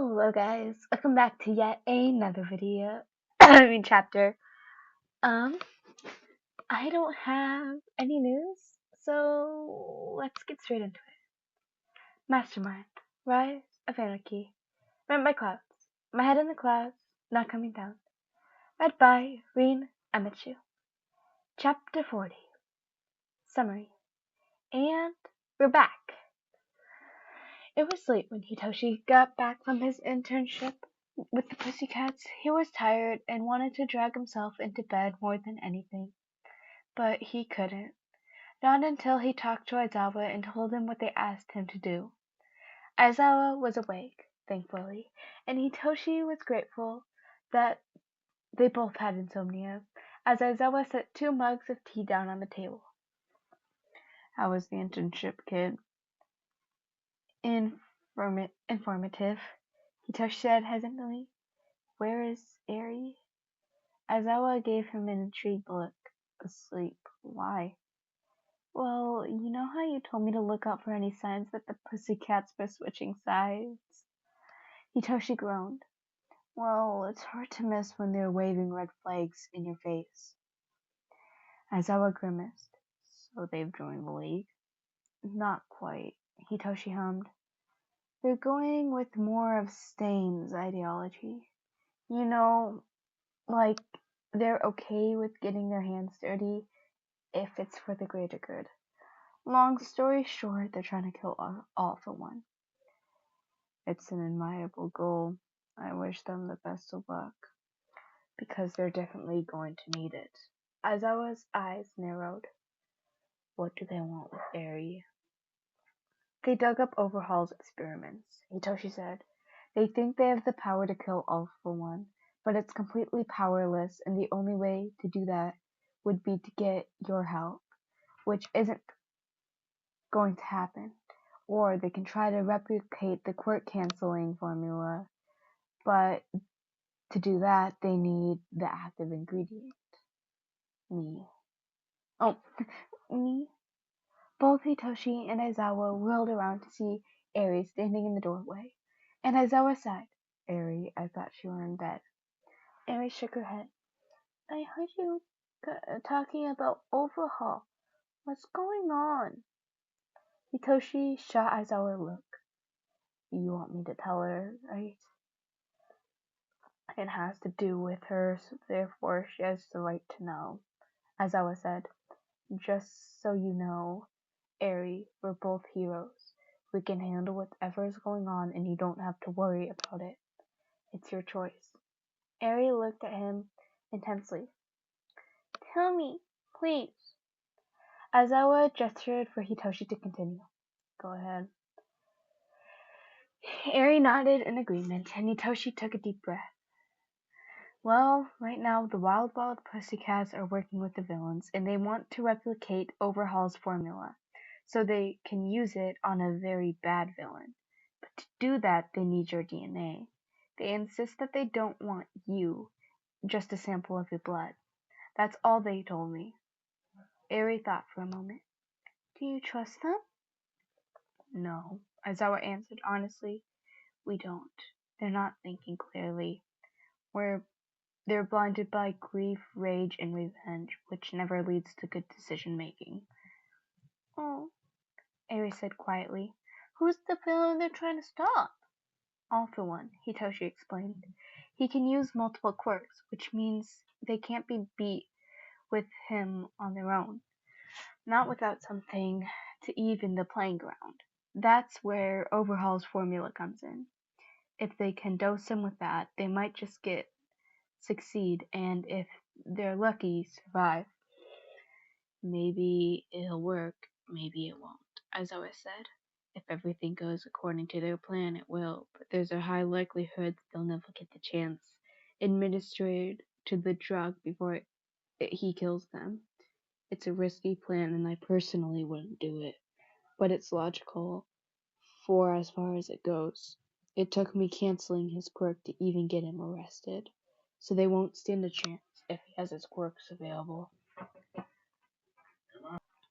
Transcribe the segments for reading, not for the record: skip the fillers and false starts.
Hello guys, welcome back to yet another video, chapter. I don't have any news, so let's get straight into it. Mastermind, Rise of Anarchy, written by Clouds, My Head in the Clouds, Not Coming Down, read by MHA. Chapter 40, Summary, and we're back. It was late when Hitoshi got back from his internship with the Pussycats. He was tired and wanted to drag himself into bed more than anything. But he couldn't. Not until he talked to Aizawa and told him what they asked him to do. Aizawa was awake, thankfully, and Hitoshi was grateful that they both had insomnia, as Aizawa set 2 mugs of tea down on the table. How was the internship, kid? Informative, Hitoshi said hesitantly. Where is Eri? Aizawa gave him an intrigued look. Asleep. Why? Well, you know how you told me to look out for any signs that the Pussycats were switching sides? Hitoshi groaned. Well, it's hard to miss when they're waving red flags in your face. Aizawa grimaced. So they've joined the league? Not quite, Hitoshi hummed. They're going with more of Stain's ideology. You know, like, they're okay with getting their hands dirty if it's for the greater good. Long story short, they're trying to kill all for one. It's an admirable goal. I wish them the best of luck, because they're definitely going to need it. Aizawa's eyes narrowed. What do they want with Eri? They dug up Overhaul's experiments, Hitoshi said. They think they have the power to kill all for one, but it's completely powerless, and the only way to do that would be to get your help, which isn't going to happen. Or they can try to replicate the quirk canceling formula, but to do that, they need the active ingredient. Me. Oh, me? Both Hitoshi and Aizawa whirled around to see Eri standing in the doorway, and Aizawa sighed. Eri, I thought you were in bed. Eri shook her head. I heard you talking about Overhaul. What's going on? Hitoshi shot Aizawa a look. You want me to tell her, right? It has to do with her, so therefore she has the right to know. Aizawa said, just so you know, Eri, we're both heroes. We can handle whatever is going on and you don't have to worry about it. It's your choice. Eri looked at him intensely. Tell me, please. Aizawa gestured for Hitoshi to continue. Go ahead. Eri nodded in agreement, and Hitoshi took a deep breath. Well, right now the Wild Pussycats are working with the villains, and they want to replicate Overhaul's formula, so they can use it on a very bad villain. But to do that, they need your DNA. They insist that they don't want you, just a sample of your blood. That's all they told me. Eri thought for a moment. Do you trust them? No, Aizawa answered honestly. We don't. They're not thinking clearly. They're blinded by grief, rage, and revenge, which never leads to good decision-making. Oh, Eri said quietly. Who's the villain they're trying to stop? All for one, Hitoshi explained. He can use multiple quirks, which means they can't be beat with him on their own. Not without something to even the playing ground. That's where Overhaul's formula comes in. If they can dose him with that, they might just succeed, and if they're lucky, survive. Maybe it'll work, maybe it won't, Aizawa said. If everything goes according to their plan, it will, but there's a high likelihood they'll never get the chance administered to the drug before he kills them. It's a risky plan, and I personally wouldn't do it, but it's logical for as far as it goes. It took me canceling his quirk to even get him arrested, so they won't stand a chance if he has his quirks available.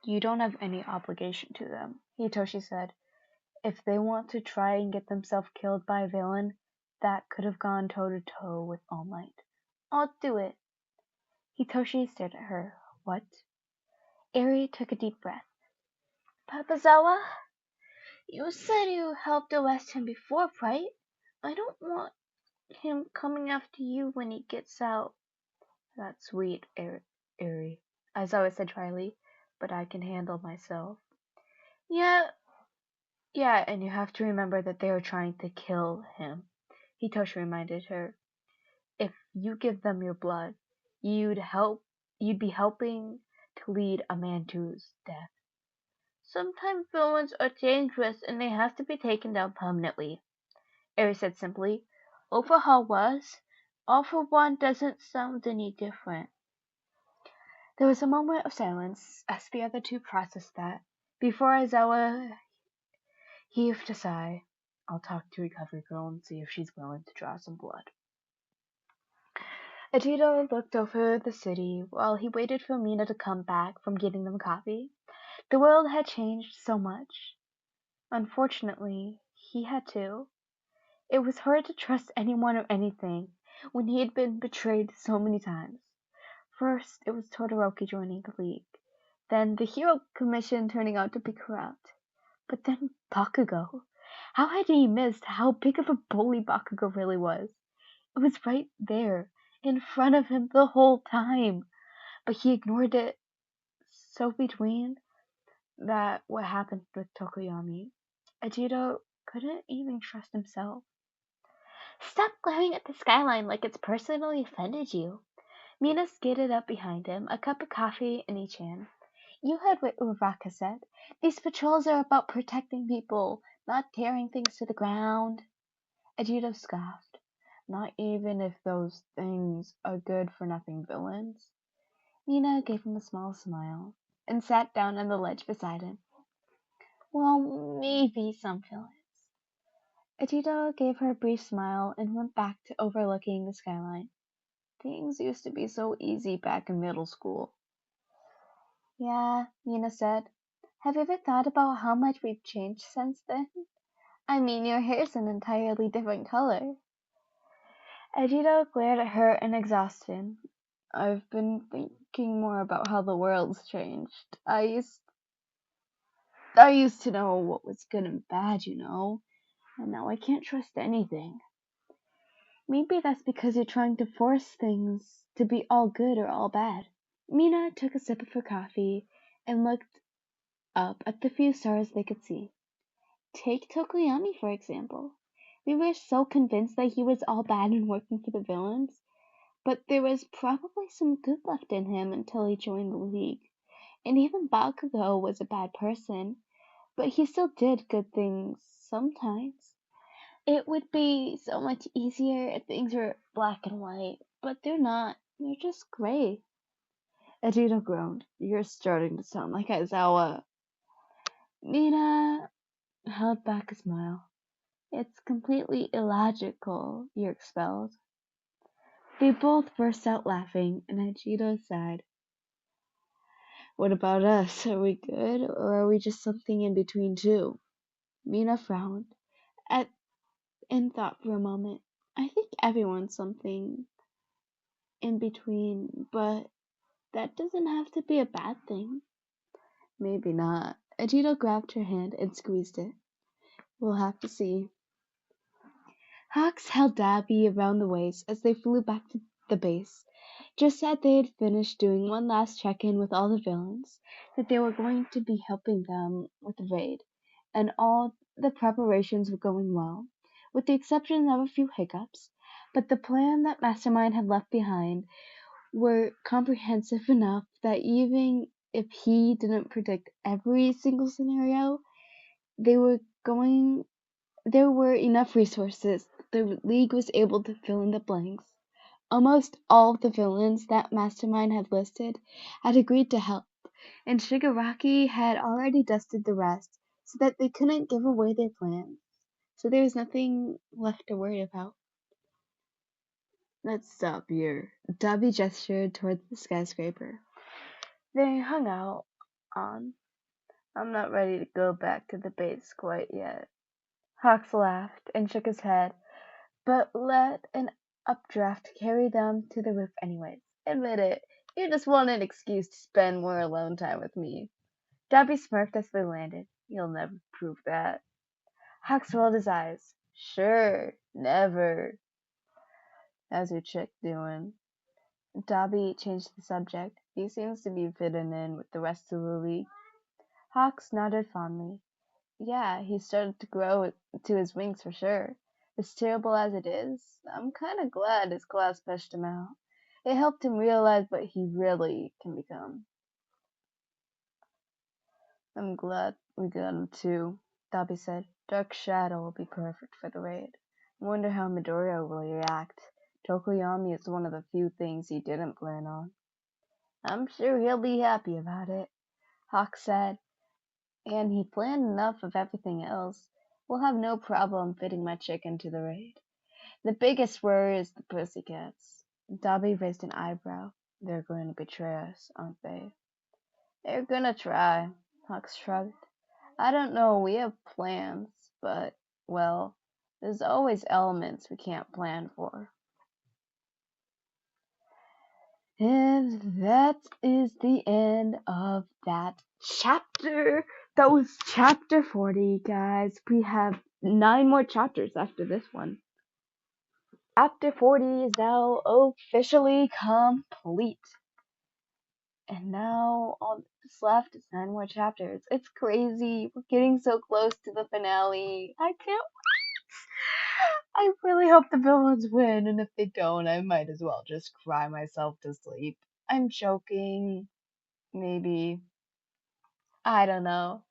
You don't have any obligation to them, Hitoshi said. If they want to try and get themselves killed by a villain, that could have gone toe-to-toe with All Might. I'll do it. Hitoshi stared at her. What? Eri took a deep breath. Papazawa, you said you helped arrest him before, right? I don't want him coming after you when he gets out. That's sweet, Eri. Aizawa said dryly, but I can handle myself. Yeah, and you have to remember that they are trying to kill him, Hitoshi reminded her. If you give them your blood, you'd be helping to lead a man to his death. Sometimes villains are dangerous and they have to be taken down permanently, Eri said simply. Overhaul was. All for One doesn't sound any different. There was a moment of silence as the other two processed that, before Aizawa heaved a sigh. I'll talk to Recovery Girl and see if she's willing to draw some blood. Ajito looked over the city while he waited for Mina to come back from getting them coffee. The world had changed so much. Unfortunately, he had too. It was hard to trust anyone or anything when he had been betrayed so many times. First, it was Todoroki joining the League. Then the Hero Commission turning out to be corrupt. But then Bakugo. How had he missed how big of a bully Bakugo really was? It was right there, in front of him the whole time. But he ignored it. So between that what happened with Tokoyami, Ajito couldn't even trust himself. Stop glaring at the skyline like it's personally offended you. Mina skated up behind him, a cup of coffee in each hand. You heard what Uraraka said. These patrols are about protecting people, not tearing things to the ground. Ajito scoffed. Not even if those things are good-for-nothing villains. Mina gave him a small smile and sat down on the ledge beside him. Well, maybe some villains. Ajito gave her a brief smile and went back to overlooking the skyline. Things used to be so easy back in middle school. Yeah, Mina said. Have you ever thought about how much we've changed since then? I mean, your hair's an entirely different color. Ajito glared at her in exhaustion. I've been thinking more about how the world's changed. I used to know what was good and bad, and now I can't trust anything. Maybe that's because you're trying to force things to be all good or all bad. Mina took a sip of her coffee and looked up at the few stars they could see. Take Tokoyami, for example. We were so convinced that he was all bad and working for the villains, but there was probably some good left in him until he joined the League. And even Bakugo was a bad person, but he still did good things sometimes. It would be so much easier if things were black and white, but they're not. They're just gray. Ajito groaned. You're starting to sound like Aizawa. Mina held back a smile. It's completely illogical, you're expelled. They both burst out laughing, and Ajito sighed. What about us? Are we good, or are we just something in between too? Mina frowned and thought for a moment. I think everyone's something in between, but that doesn't have to be a bad thing. Maybe not. Ajito grabbed her hand and squeezed it. We'll have to see. Hawks held Dabby around the waist as they flew back to the base. Just as they had finished doing one last check-in with all the villains, that they were going to be helping them with the raid, and all the preparations were going well, with the exception of a few hiccups, but the plan that Mastermind had left behind were comprehensive enough that even if he didn't predict every single scenario, there were enough resources. The League was able to fill in the blanks. Almost all of the villains that Mastermind had listed had agreed to help, and Shigaraki had already dusted the rest so that they couldn't give away their plans. So there was nothing left to worry about. Let's stop here. Dabi gestured towards the skyscraper. They hung out on. I'm not ready to go back to the base quite yet. Hawks laughed and shook his head, but let an updraft carry them to the roof anyways. Admit it, you just want an excuse to spend more alone time with me. Dobby smirked as they landed. You'll never prove that. Hawks rolled his eyes. Sure, never. How's your chick doing? Dobby changed the subject. He seems to be fitting in with the rest of the league. Hawks nodded fondly. Yeah, he started to grow to his wings for sure. As terrible as it is, I'm kinda glad his class pushed him out. It helped him realize what he really can become. I'm glad we got him too, Dobby said. Dark Shadow will be perfect for the raid. I wonder how Midoriya will react. Tokoyami is one of the few things he didn't plan on. I'm sure he'll be happy about it, Hawk said. And he planned enough of everything else. We'll have no problem fitting my chick into the raid. The biggest worry is the pussycats. Dobby raised an eyebrow. They're going to betray us, aren't they? They're gonna try, Hawk shrugged. I don't know, we have plans, but, well, there's always elements we can't plan for. And that is the end of that chapter. That was chapter 40, guys. We have 9 more chapters after this one. Chapter 40 is now officially complete. And now all that's left is 9 more chapters. It's crazy. We're getting so close to the finale. I can't wait. I really hope the villains win, and if they don't, I might as well just cry myself to sleep. I'm joking. Maybe. I don't know.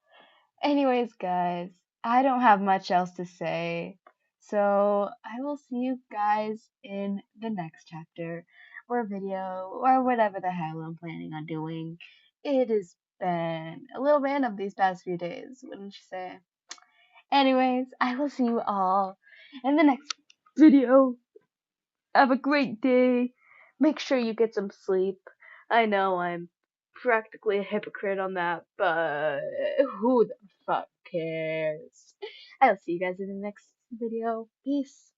Anyways, guys, I don't have much else to say. So I will see you guys in the next chapter or video or whatever the hell I'm planning on doing. It has been a little random these past few days, wouldn't you say? Anyways, I will see you all in the next video. Have a great day. Make sure you get some sleep. I know I'm practically a hypocrite on that, but who the fuck cares? I'll see you guys in the next video. Peace.